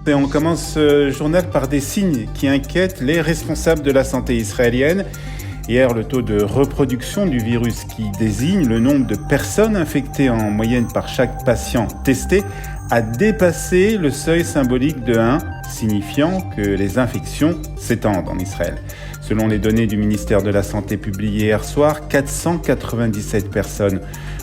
Et on commence ce journal par des signes qui inquiètent les responsables de la santé israélienne. Hier, le taux de reproduction du virus qui désigne le nombre de personnes infectées en moyenne par chaque patient testé a dépassé le seuil symbolique de 1, signifiant que les infections s'étendent en Israël. Selon les données du ministère de la Santé publiées hier soir, 497 personnes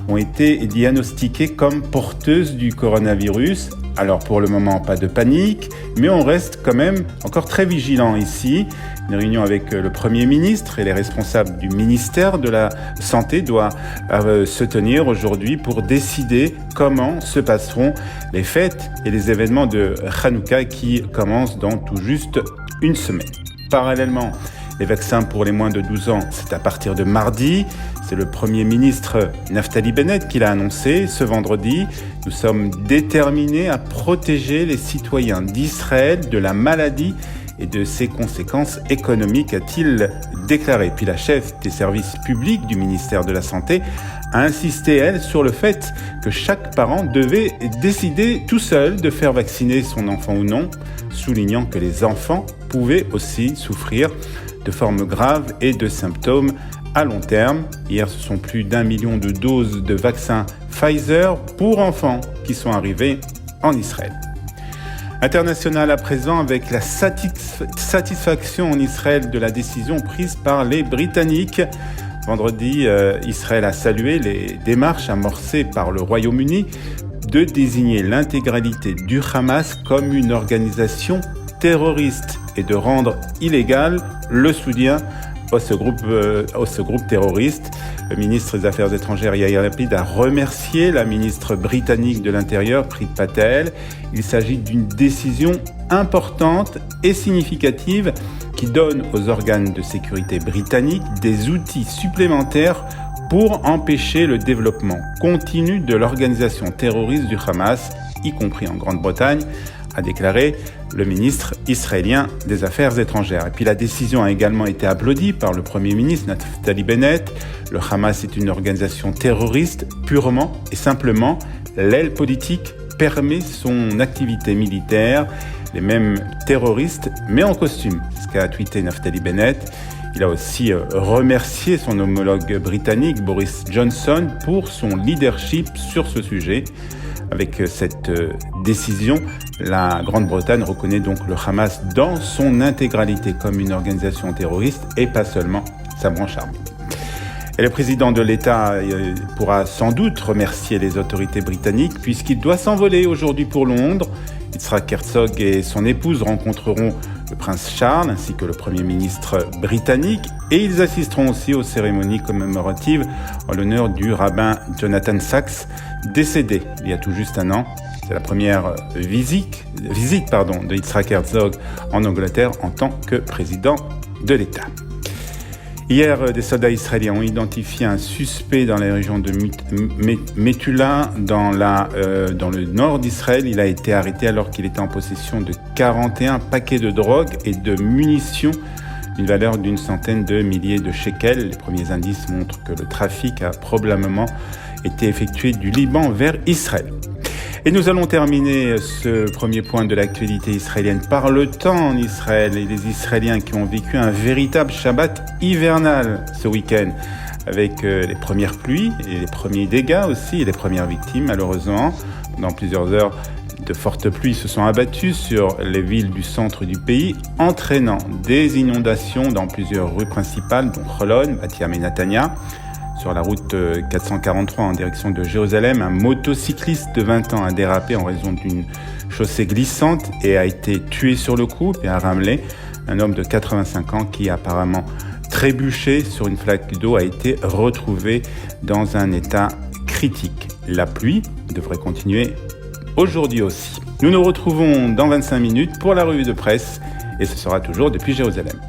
ont été diagnostiquées comme porteuses du coronavirus. Alors pour le moment, pas de panique, mais on reste quand même encore très vigilant ici. Une réunion avec le Premier ministre et les responsables du ministère de la Santé doit se tenir aujourd'hui pour décider comment se passeront les fêtes et les événements de Hanouka qui commencent dans tout juste une semaine. Parallèlement, les vaccins pour les moins de 12 ans, c'est à partir de mardi. C'est le Premier ministre Naftali Bennett qui l'a annoncé ce vendredi. Nous sommes déterminés à protéger les citoyens d'Israël de la maladie et de ses conséquences économiques, a-t-il déclaré. Puis la chef des services publics du ministère de la Santé a insisté, elle, sur le fait que chaque parent devait décider tout seul de faire vacciner son enfant ou non, soulignant que les enfants pouvaient aussi souffrir de formes graves et de symptômes à long terme. Hier, ce sont plus d'1 million de doses de vaccins Pfizer pour enfants qui sont arrivées en Israël. International à présent, avec la satisfaction en Israël de la décision prise par les Britanniques. Vendredi, Israël a salué les démarches amorcées par le Royaume-Uni de désigner l'intégralité du Hamas comme une organisation terroriste et de rendre illégal le soutien à ce groupe terroriste. Le ministre des Affaires étrangères Yair Lapid a remercié la ministre britannique de l'Intérieur Preet Patel. Il s'agit d'une décision importante et significative qui donne aux organes de sécurité britanniques des outils supplémentaires pour empêcher le développement continu de l'organisation terroriste du Hamas, y compris en Grande-Bretagne, a déclaré le ministre israélien des Affaires étrangères. Et puis la décision a également été applaudie par le Premier ministre Naftali Bennett. Le Hamas est une organisation terroriste purement et simplement. L'aile politique permet son activité militaire. Les mêmes terroristes, mais en costume. C'est ce qu'a tweeté Naftali Bennett. Il a aussi remercié son homologue britannique Boris Johnson pour son leadership sur ce sujet. Avec cette décision, la Grande-Bretagne reconnaît donc le Hamas dans son intégralité comme une organisation terroriste et pas seulement sa branche armée. Et le président de l'État pourra sans doute remercier les autorités britanniques puisqu'il doit s'envoler aujourd'hui pour Londres. Yitzhak Herzog et son épouse rencontreront le prince Charles ainsi que le Premier ministre britannique et ils assisteront aussi aux cérémonies commémoratives en l'honneur du rabbin Jonathan Sachs, décédé il y a tout juste un an. C'est la première visite de Yitzhak Herzog en Angleterre en tant que président de l'État. Hier, des soldats israéliens ont identifié un suspect dans la région de Metula, dans le nord d'Israël. Il a été arrêté alors qu'il était en possession de 41 paquets de drogue et de munitions d'une valeur d'une centaine de milliers de shekels. Les premiers indices montrent que le trafic a probablement été effectué du Liban vers Israël. Et nous allons terminer ce premier point de l'actualité israélienne par le temps en Israël et les Israéliens qui ont vécu un véritable Shabbat hivernal ce week-end avec les premières pluies et les premiers dégâts aussi et les premières victimes malheureusement. Dans plusieurs heures, de fortes pluies se sont abattues sur les villes du centre du pays, entraînant des inondations dans plusieurs rues principales, dont Holon, Bat Yam et Netanya. Sur la route 443 en direction de Jérusalem, un motocycliste de 20 ans a dérapé en raison d'une chaussée glissante et a été tué sur le coup et a ramené. Un homme de 85 ans qui apparemment trébuché sur une flaque d'eau a été retrouvé dans un état critique. La pluie devrait continuer aujourd'hui aussi. Nous nous retrouvons dans 25 minutes pour la revue de presse et ce sera toujours depuis Jérusalem.